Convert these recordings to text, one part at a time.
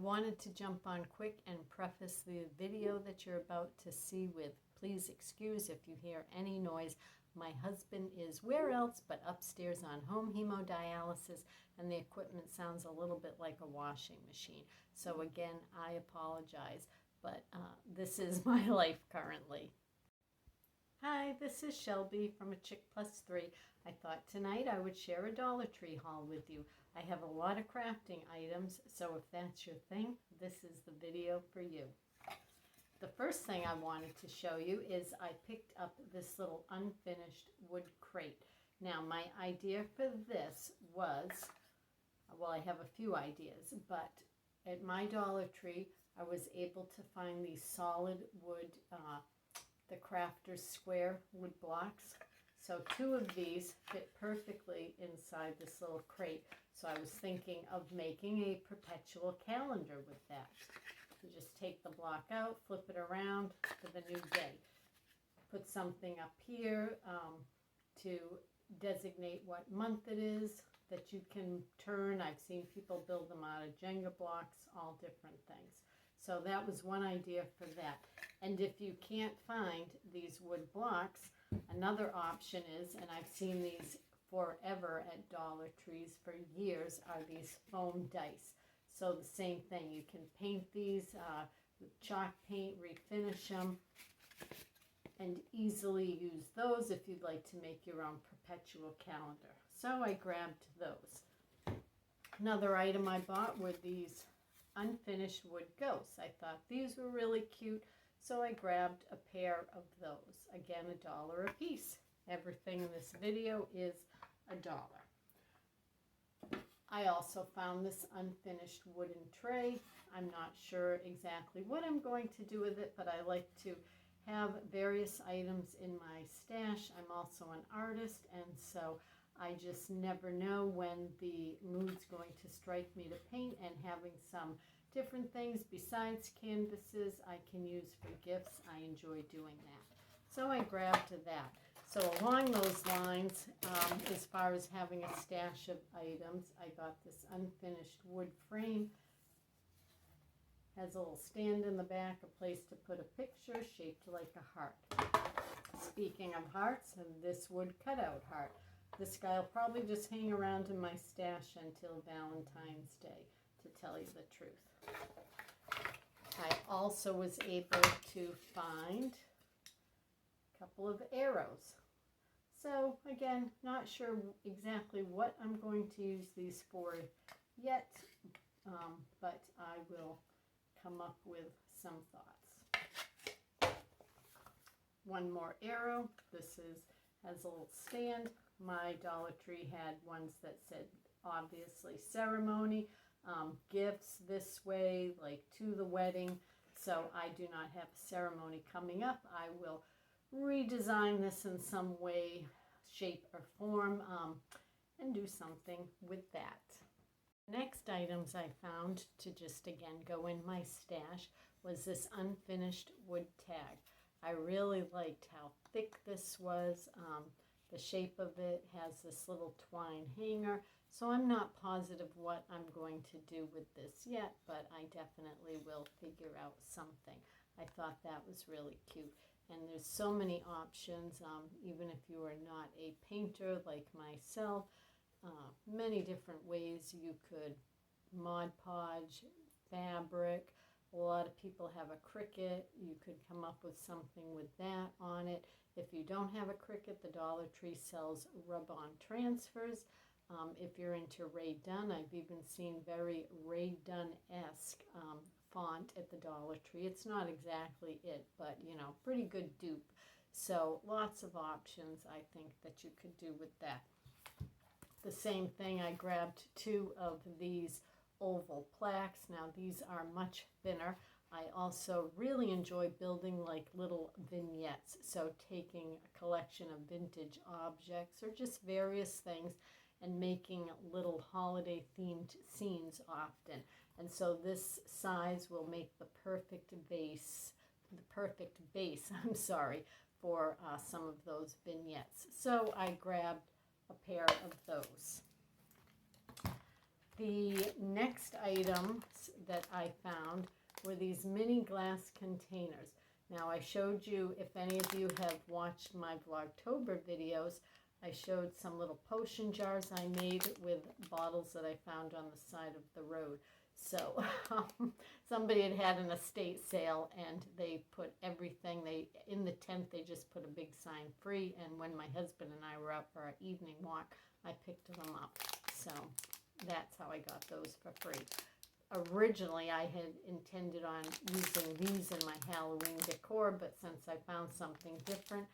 wanted to jump on quick and preface the video that you're about to see with, please excuse if you hear any noise. My husband is where else but upstairs on home hemodialysis, and the equipment sounds a little bit like a washing machine. So again, I apologize, but this is my life currently. Hi, this is Shelby from A Chick Plus 3. I thought tonight I would share a Dollar Tree haul with you. I have a lot of crafting items, so if that's your thing, this is the video for you. The first thing I wanted to show you is I picked up this little unfinished wood crate. Now, my idea for this was, well, I have a few ideas, but at my Dollar Tree, I was able to find these solid wood, the Crafter's square wood blocks. So 2 of these fit perfectly inside this little crate. So I was thinking of making a perpetual calendar with that. You just take the block out, flip it around for the new day. Put something up here to designate what month it is that you can turn. I've seen people build them out of Jenga blocks, all different things. So that was one idea for that. And if you can't find these wood blocks, another option is, and I've seen these forever at Dollar Trees for years, are these foam dice. So the same thing, you can paint these with chalk paint, refinish them, and easily use those if you'd like to make your own perpetual calendar. So I grabbed those. Another item I bought were these unfinished wood ghosts. I thought these were really cute, so I grabbed a pair of those. Again, $1 a piece. Everything in this video is $1. I also found this unfinished wooden tray. I'm not sure exactly what I'm going to do with it, but I like to have various items in my stash. I'm also an artist, and so I just never know when the mood's going to strike me to paint, and having some different things besides canvases I can use for gifts, I enjoy doing that. So I grabbed that. So along those lines, as far as having a stash of items, I got this unfinished wood frame. Has a little stand in the back, a place to put a picture shaped like a heart. Speaking of hearts, this wood cutout heart. This guy will probably just hang around in my stash until Valentine's Day, to tell you the truth. I also was able to find a couple of arrows. So again, not sure exactly what I'm going to use these for yet, but I will come up with some thoughts. One more arrow. This has a little stand. My Dollar Tree had ones that said, obviously, ceremony, gifts this way, like to the wedding. So I do not have a ceremony coming up. I will redesign this in some way, shape, or form, and do something with that. Next items I found to just again go in my stash was this unfinished wood tag. I really liked how thick this was. The shape of it has this little twine hanger, so I'm not positive what I'm going to do with this yet, but I definitely will figure out something. I thought that was really cute. And there's so many options, even if you are not a painter like myself, many different ways you could Mod Podge, fabric. A lot of people have a Cricut. You could come up with something with that on it. If you don't have a Cricut, the Dollar Tree sells rub-on transfers. If you're into Ray Dunn, I've even seen very Ray Dunn-esque font at the Dollar Tree. It's not exactly it, but you know, pretty good dupe. So lots of options I think that you could do with that. The same thing, I grabbed 2 of these oval plaques. Now these are much thinner. I also really enjoy building like little vignettes. So taking a collection of vintage objects or just various things and making little holiday themed scenes often. And so this size will make the perfect base, I'm sorry, for some of those vignettes. So I grabbed a pair of those. The next items that I found were these mini glass containers. Now I showed you, if any of you have watched my Vlogtober videos, I showed some little potion jars I made with bottles that I found on the side of the road. So somebody had an estate sale and they put everything, in the tent they just put a big sign, free, and when my husband and I were out for our evening walk, I picked them up. So that's how I got those for free. Originally I had intended on using these in my Halloween decor, but since I found something different,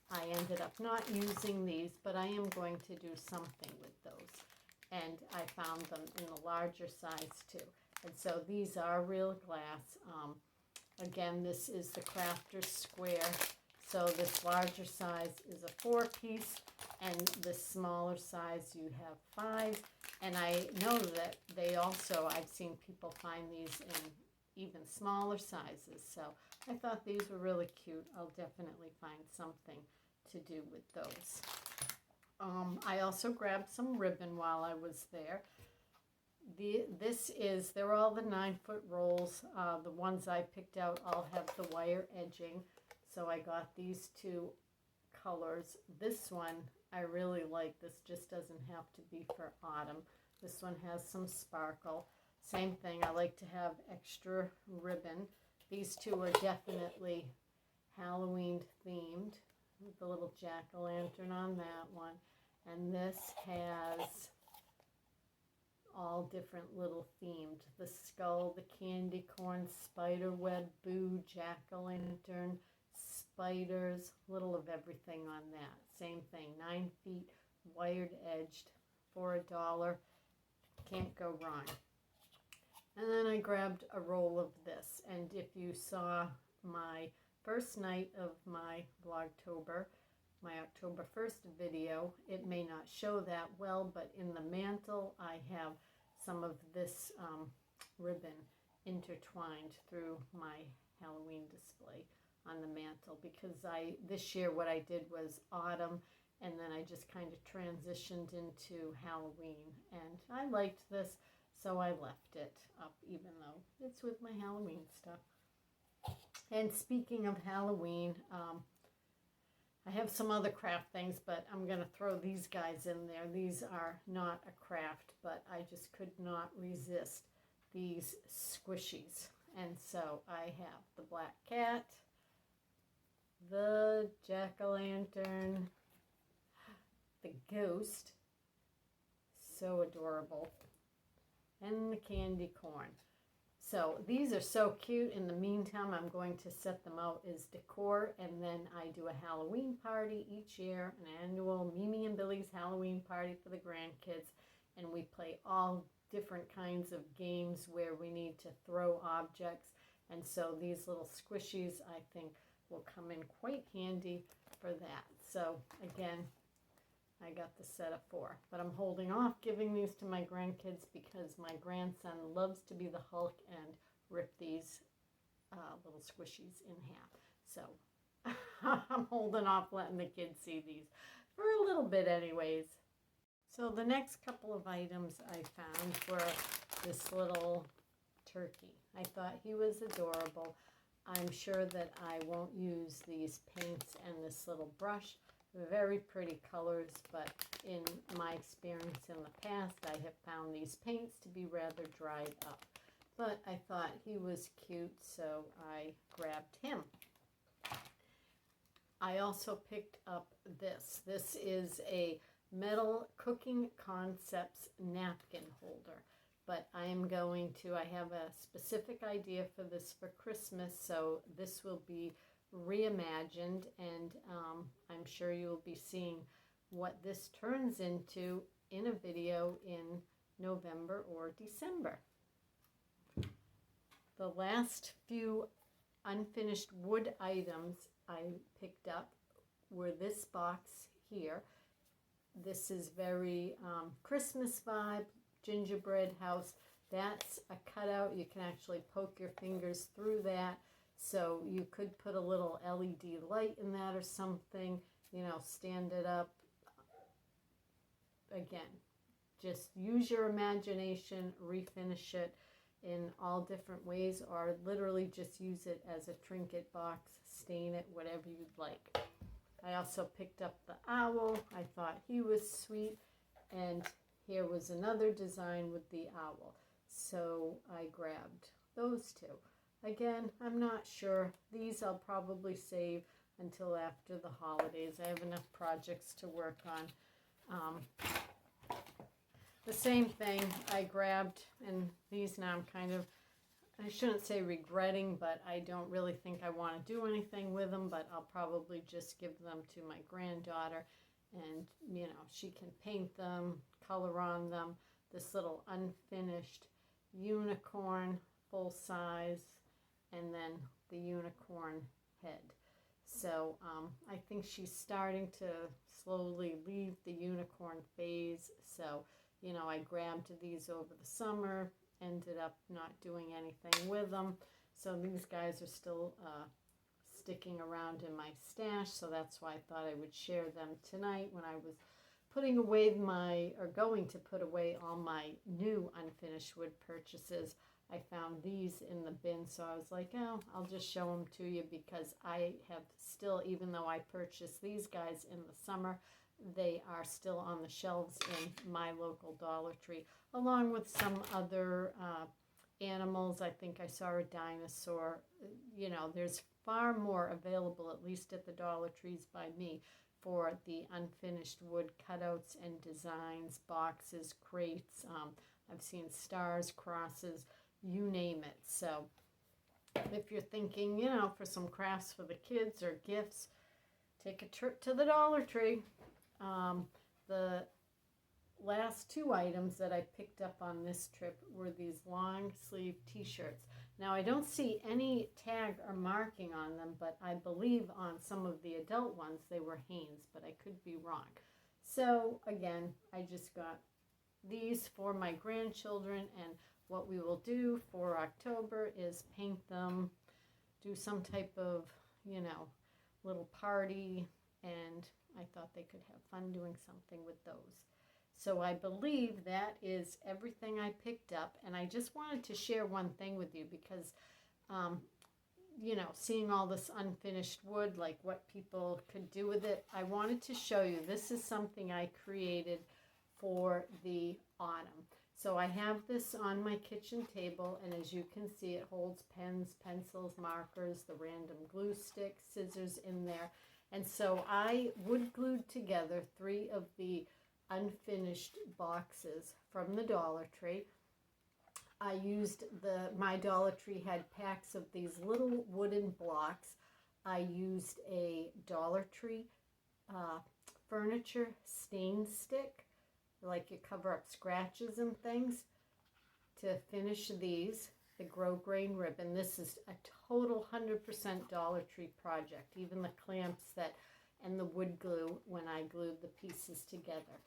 I ended up not using these, but I am going to do something with those. And I found them in a larger size too. And so these are real glass. Again, this is the Crafter Square. So this larger size is a 4-piece, and this smaller size you have 5. And I know that they also, I've seen people find these in even smaller sizes. So I thought these were really cute. I'll definitely find something to do with those. I also grabbed some ribbon while I was there. They're all the 9-foot rolls. The ones I picked out all have the wire edging. So I got these 2 colors. This one I really like. This just doesn't have to be for autumn. This one has some sparkle. Same thing, I like to have extra ribbon. These 2 are definitely Halloween themed, with the little jack-o'-lantern on that one. And this has all different little themed. The skull, the candy corn, spider web, boo, jack-o'-lantern, spiders, little of everything on that. Same thing, 9 feet, wired edged, for $1. Can't go wrong. And then I grabbed a roll of this. And if you saw my first night of my Vlogtober, my October 1st video, it may not show that well, but in the mantle I have some of this ribbon intertwined through my Halloween display on the mantle, because this year what I did was autumn, and then I just kind of transitioned into Halloween, and I liked this, so I left it up even though it's with my Halloween stuff. And speaking of Halloween, I have some other craft things, but I'm going to throw these guys in there. These are not a craft, but I just could not resist these Squishies. And so I have the black cat, the jack-o'-lantern, the ghost, so adorable, and the candy corn. So these are so cute. In the meantime, I'm going to set them out as decor, and then I do a Halloween party each year, an annual Mimi and Billy's Halloween party for the grandkids, and we play all different kinds of games where we need to throw objects, and so these little Squishies I think will come in quite handy for that. So again, I got the set of 4, but I'm holding off giving these to my grandkids because my grandson loves to be the Hulk and rip these little Squishies in half. So I'm holding off letting the kids see these for a little bit anyways. So the next couple of items I found were this little turkey. I thought he was adorable. I'm sure that I won't use these paints and this little brush. Very pretty colors, but in my experience in the past, I have found these paints to be rather dried up. But I thought he was cute, so I grabbed him. I also picked up this. This is a Metal Cooking Concepts napkin holder. But I have a specific idea for this for Christmas, so this will be reimagined, and I'm sure you'll be seeing what this turns into in a video in November or December. The last few unfinished wood items I picked up were this box here. This is very Christmas vibe, gingerbread house. That's a cutout. You can actually poke your fingers through that. So you could put a little LED light in that or something, stand it up. Again, just use your imagination, refinish it in all different ways, or literally just use it as a trinket box, stain it, whatever you'd like. I also picked up the owl. I thought he was sweet, and here was another design with the owl. So I grabbed those two. Again, I'm not sure. These I'll probably save until after the holidays. I have enough projects to work on. The same thing I grabbed, and these now I'm kind of, I shouldn't say regretting, but I don't really think I want to do anything with them, but I'll probably just give them to my granddaughter, and, you know, she can paint them, color on them. This little unfinished unicorn, full size, and then the unicorn head. So I think she's starting to slowly leave the unicorn phase. So, you know, I grabbed these over the summer, ended up not doing anything with them. So these guys are still sticking around in my stash. So that's why I thought I would share them tonight when I was putting away going to put away all my new unfinished wood purchases. I found these in the bin, so I was like, oh, I'll just show them to you, because I have still, even though I purchased these guys in the summer, they are still on the shelves in my local Dollar Tree, along with some other animals. I think I saw a dinosaur. You know, there's far more available, at least at the Dollar Trees by me, for the unfinished wood cutouts and designs, boxes, crates. I've seen stars, crosses, you name it. So if you're thinking, you know, for some crafts for the kids or gifts, take a trip to the Dollar Tree. The last two items that I picked up on this trip were these long sleeve t-shirts. Now I don't see any tag or marking on them, but I believe on some of the adult ones they were Hanes, but I could be wrong. So again, I just got these for my grandchildren, and what we will do for October is paint them, do some type of, you know, little party, and I thought they could have fun doing something with those. So I believe that is everything I picked up, and I just wanted to share one thing with you because, you know, seeing all this unfinished wood, like what people could do with it, I wanted to show you. This is something I created for the autumn. So I have this on my kitchen table, and as you can see, it holds pens, pencils, markers, the random glue stick, scissors in there. And so I wood glued together 3 of the unfinished boxes from the Dollar Tree. I used my Dollar Tree had packs of these little wooden blocks. I used a Dollar Tree furniture stain stick, like you cover up scratches and things, to finish these. The grosgrain ribbon. This is a total 100% Dollar Tree project. Even the clamps and the wood glue when I glued the pieces together.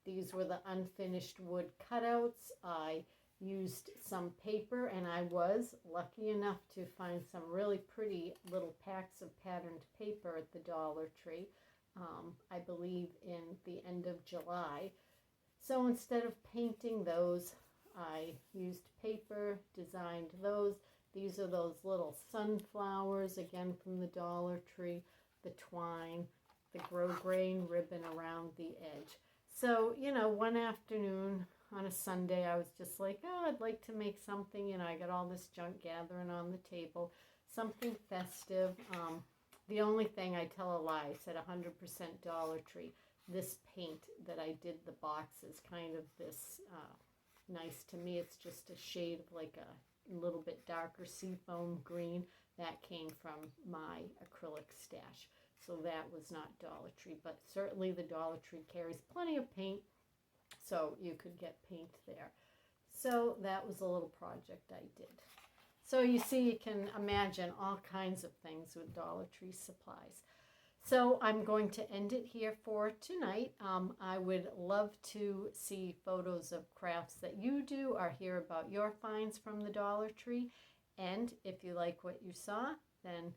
These were the unfinished wood cutouts. I used some paper, and I was lucky enough to find some really pretty little packs of patterned paper at the Dollar Tree, I believe in the end of July. So instead of painting those, I used paper, designed those. These are those little sunflowers, again from the Dollar Tree, the twine, the grosgrain ribbon around the edge. So, you know, one afternoon on a Sunday, I was just like, oh, I'd like to make something. You know, I got all this junk gathering on the table, something festive. The only thing, I tell a lie, I said 100% Dollar Tree. This paint that I did the boxes, kind of this nice, to me, it's just a shade of like a little bit darker seafoam green. That came from my acrylic stash. So that was not Dollar Tree, but certainly the Dollar Tree carries plenty of paint, so you could get paint there. So that was a little project I did. So you see, you can imagine all kinds of things with Dollar Tree supplies. So I'm going to end it here for tonight. I would love to see photos of crafts that you do or hear about your finds from the Dollar Tree. And if you like what you saw, then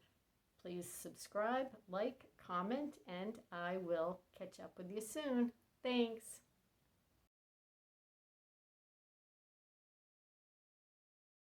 please subscribe, like, comment, and I will catch up with you soon. Thanks.